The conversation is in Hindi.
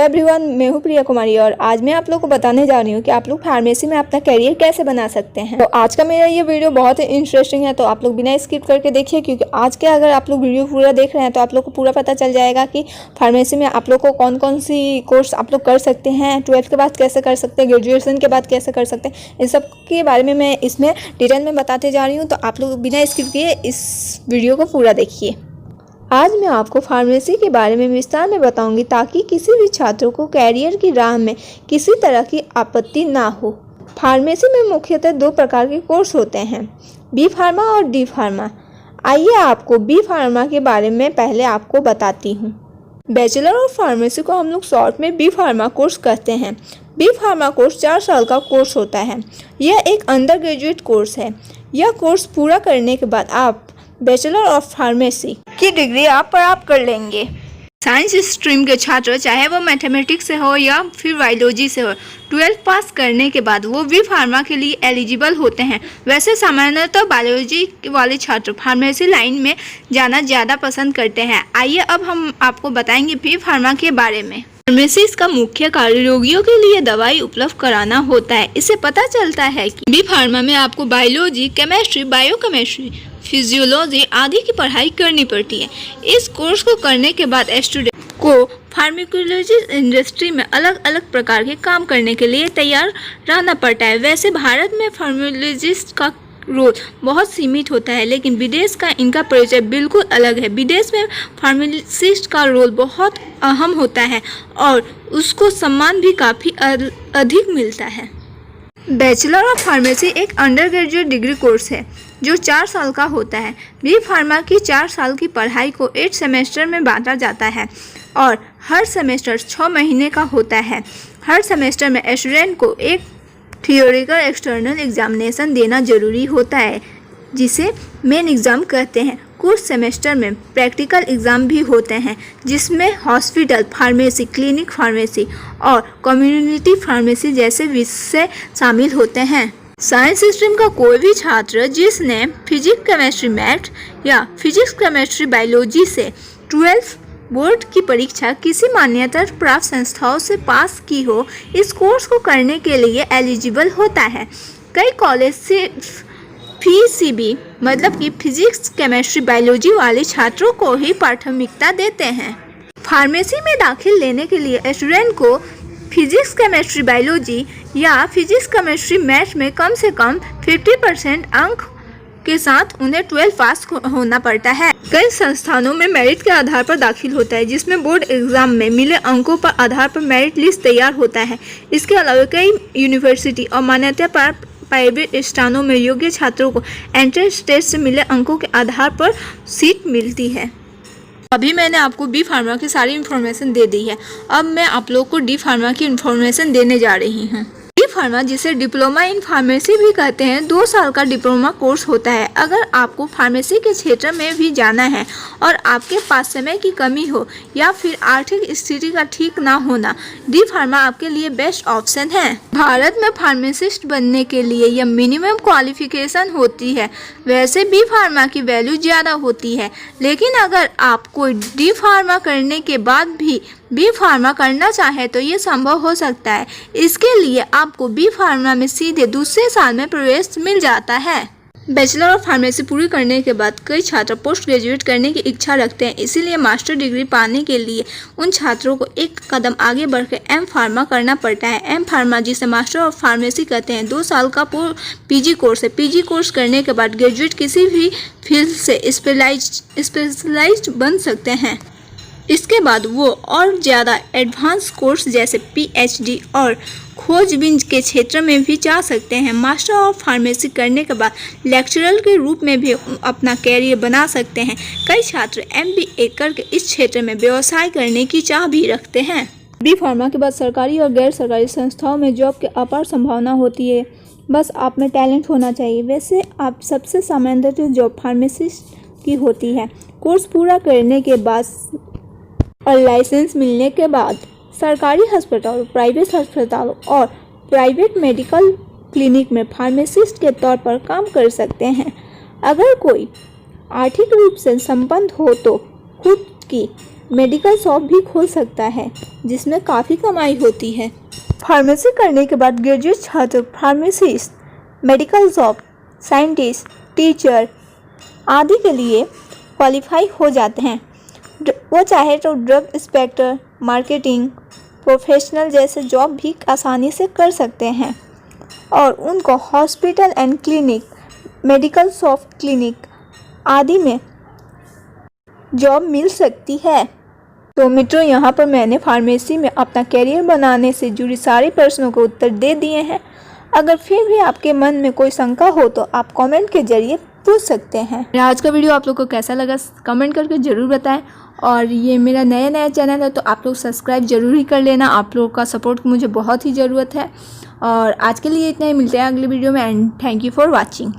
एवरीवन, मैं हूँ प्रिया कुमारी और आज मैं आप लोग को बताने जा रही हूँ कि आप लोग फार्मेसी में अपना करियर कैसे बना सकते हैं। तो आज का मेरा ये वीडियो बहुत ही इंटरेस्टिंग है, तो आप लोग बिना स्किप करके देखिए, क्योंकि आज के अगर आप लोग वीडियो पूरा देख रहे हैं तो आप लोग को पूरा पता चल जाएगा कि फार्मेसी में आप लोग को कौन कौन सी कोर्स आप लोग कर सकते हैं, 12th के बाद कैसे कर सकते हैं, ग्रेजुएशन के बाद कैसे कर सकते हैं। इन सब के बारे में मैं इसमें डिटेल में बताते जा रही हूँ, तो आप लोग बिना स्किप किए इस वीडियो को पूरा देखिए। आज मैं आपको फार्मेसी के बारे में विस्तार में बताऊंगी ताकि किसी भी छात्र को कैरियर की राह में किसी तरह की आपत्ति ना हो। फार्मेसी में मुख्यतः दो प्रकार के कोर्स होते हैं, बी फार्मा और डी फार्मा। आइए आपको बी फार्मा के बारे में पहले आपको बताती हूँ। बैचलर ऑफ फार्मेसी को हम लोग शॉर्ट में बी फार्मा कोर्स कहते हैं। बी फार्मा कोर्स 4 साल का कोर्स होता है। यह एक अंडर ग्रेजुएट कोर्स है। यह कोर्स पूरा करने के बाद आप बैचलर ऑफ फार्मेसी की डिग्री आप प्राप्त कर लेंगे। साइंस स्ट्रीम के छात्र, चाहे वो मैथमेटिक्स से हो या फिर बायोलॉजी से हो, 12th पास करने के बाद वो बी फार्मा के लिए एलिजिबल होते हैं। वैसे सामान्यतः बायोलॉजी वाले छात्र फार्मेसी लाइन में जाना ज़्यादा पसंद करते हैं। आइए अब हम आपको बताएंगे बी फार्मा के बारे में। फार्मेसिस्ट का मुख्य कार्य रोगियों के लिए दवाई उपलब्ध कराना होता है। इससे पता चलता है कि बी फार्मा में आपको बायोलॉजी, केमिस्ट्री, बायोकेमिस्ट्री, फिजियोलॉजी आदि की पढ़ाई करनी पड़ती है। इस कोर्स को करने के बाद स्टूडेंट को फार्माकोलॉजी इंडस्ट्री में अलग अलग प्रकार के काम करने के लिए तैयार रहना पड़ता है। वैसे भारत में फार्माकोलॉजिस्ट का रोल बहुत सीमित होता है, लेकिन विदेश का इनका परिचय बिल्कुल अलग है। विदेश में फार्मासिस्ट का रोल बहुत अहम होता है और उसको सम्मान भी काफ़ी अधिक मिलता है। बैचलर ऑफ फार्मेसी एक अंडर ग्रेजुएट डिग्री कोर्स है जो 4 साल का होता है। बी फार्मा की 4 साल की पढ़ाई को 8 सेमेस्टर में बांटा जाता है और हर सेमेस्टर 6 महीने का होता है। हर सेमेस्टर में स्टूडेंट को एक थियोरिकल एक्सटर्नल एग्जामिनेशन देना जरूरी होता है, जिसे मेन एग्ज़ाम कहते हैं। कुछ सेमेस्टर में प्रैक्टिकल एग्ज़ाम भी होते हैं, जिसमें हॉस्पिटल फार्मेसी, क्लिनिक फार्मेसी और कम्युनिटी फार्मेसी जैसे विषय शामिल होते हैं। साइंस स्ट्रीम का कोई भी छात्र जिसने फिजिक्स केमिस्ट्री मैथ या फिजिक्स केमिस्ट्री बायोलॉजी से 12th बोर्ड की परीक्षा किसी मान्यता प्राप्त संस्थाओं से पास की हो, इस कोर्स को करने के लिए एलिजिबल होता है। कई कॉलेज सिर्फ PCB मतलब कि फिजिक्स केमिस्ट्री बायोलॉजी वाले छात्रों को ही प्राथमिकता देते हैं। फार्मेसी में दाखिल लेने के लिए स्टूडेंट को फिजिक्स केमिस्ट्री बायोलॉजी या फिजिक्स केमिस्ट्री मैथ में कम से कम 50% अंक के साथ उन्हें 12 पास होना पड़ता है। कई संस्थानों में मेरिट के आधार पर दाखिल होता है, जिसमें बोर्ड एग्जाम में मिले अंकों पर आधार पर मेरिट लिस्ट तैयार होता है। इसके अलावा कई यूनिवर्सिटी और मान्यता प्राप्त प्राइवेट स्थानों में योग्य छात्रों को एंट्रेंस टेस्ट से मिले अंकों के आधार पर सीट मिलती है। अभी मैंने आपको बी फार्मा की सारी इन्फॉर्मेशन दे दी है। अब मैं आप लोग को डी फार्मा की इन्फॉर्मेशन देने जा रही हूँ। डी फार्मा, जिसे डिप्लोमा इन फार्मेसी भी कहते हैं, 2 साल का डिप्लोमा कोर्स होता है। अगर आपको फार्मेसी के क्षेत्र में भी जाना है और आपके पास समय की कमी हो या फिर आर्थिक स्थिति का ठीक ना होना, डी फार्मा आपके लिए बेस्ट ऑप्शन है। भारत में फार्मासिस्ट बनने के लिए यह मिनिमम क्वालिफिकेशन होती है। वैसे बी फार्मा की वैल्यू ज़्यादा होती है, लेकिन अगर आप कोई डी फार्मा करने के बाद भी बी फार्मा करना चाहे तो ये संभव हो सकता है। इसके लिए आपको बी फार्मा में सीधे दूसरे साल में प्रवेश मिल जाता है। बैचलर ऑफ फार्मेसी पूरी करने के बाद कई छात्र पोस्ट ग्रेजुएट करने की इच्छा रखते हैं, इसीलिए मास्टर डिग्री पाने के लिए उन छात्रों को एक कदम आगे बढ़कर एम फार्मा करना पड़ता है। एम फार्मा, जिसे मास्टर ऑफ फार्मेसी कहते हैं, 2 साल का PG कोर्स है। PG कोर्स करने के बाद ग्रेजुएट किसी भी फील्ड से स्पेशलाइज्ड बन सकते हैं। इसके बाद वो और ज़्यादा एडवांस कोर्स जैसे PhD और खोजबीन के क्षेत्र में भी जा सकते हैं। मास्टर ऑफ फार्मेसी करने के बाद लेक्चरर के रूप में भी अपना कैरियर बना सकते हैं। कई छात्र MBA करके इस क्षेत्र में व्यवसाय करने की चाह भी रखते हैं। बी फार्मा के बाद सरकारी और गैर सरकारी संस्थाओं में जॉब की अपार संभावना होती है, बस आप में टैलेंट होना चाहिए। वैसे आप सबसे सामान्यतः जॉब फार्मासिस्ट की होती है। कोर्स पूरा करने के बाद और लाइसेंस मिलने के बाद सरकारी अस्पतालों, प्राइवेट अस्पतालों और प्राइवेट मेडिकल क्लिनिक में फार्मासिस्ट के तौर पर काम कर सकते हैं। अगर कोई आर्थिक रूप से संपन्न हो तो खुद की मेडिकल शॉप भी खोल सकता है जिसमें काफ़ी कमाई होती है। फार्मेसी करने के बाद ग्रेजुएट छात्र pharmacist, medical shop, scientist, teacher आदि के लिए क्वालिफाई हो जाते हैं। वो चाहे तो ड्रग इंस्पेक्टर, मार्केटिंग प्रोफेशनल जैसे जॉब भी आसानी से कर सकते हैं और उनको hospital and clinic, medical shop clinic आदि में जॉब मिल सकती है। तो मित्रों, यहाँ पर मैंने फार्मेसी में अपना करियर बनाने से जुड़ी सारे प्रश्नों के उत्तर दे दिए हैं। अगर फिर भी आपके मन में कोई शंका हो तो आप कमेंट के जरिए पूछ सकते हैं। आज का वीडियो आप लोग को कैसा लगा कमेंट करके ज़रूर बताएं और ये मेरा नया चैनल है तो आप लोग सब्सक्राइब जरूर ही कर लेना। आप लोगों का सपोर्ट मुझे बहुत ही ज़रूरत है और आज के लिए इतना ही। मिलते हैं अगले वीडियो में and thank you for watching.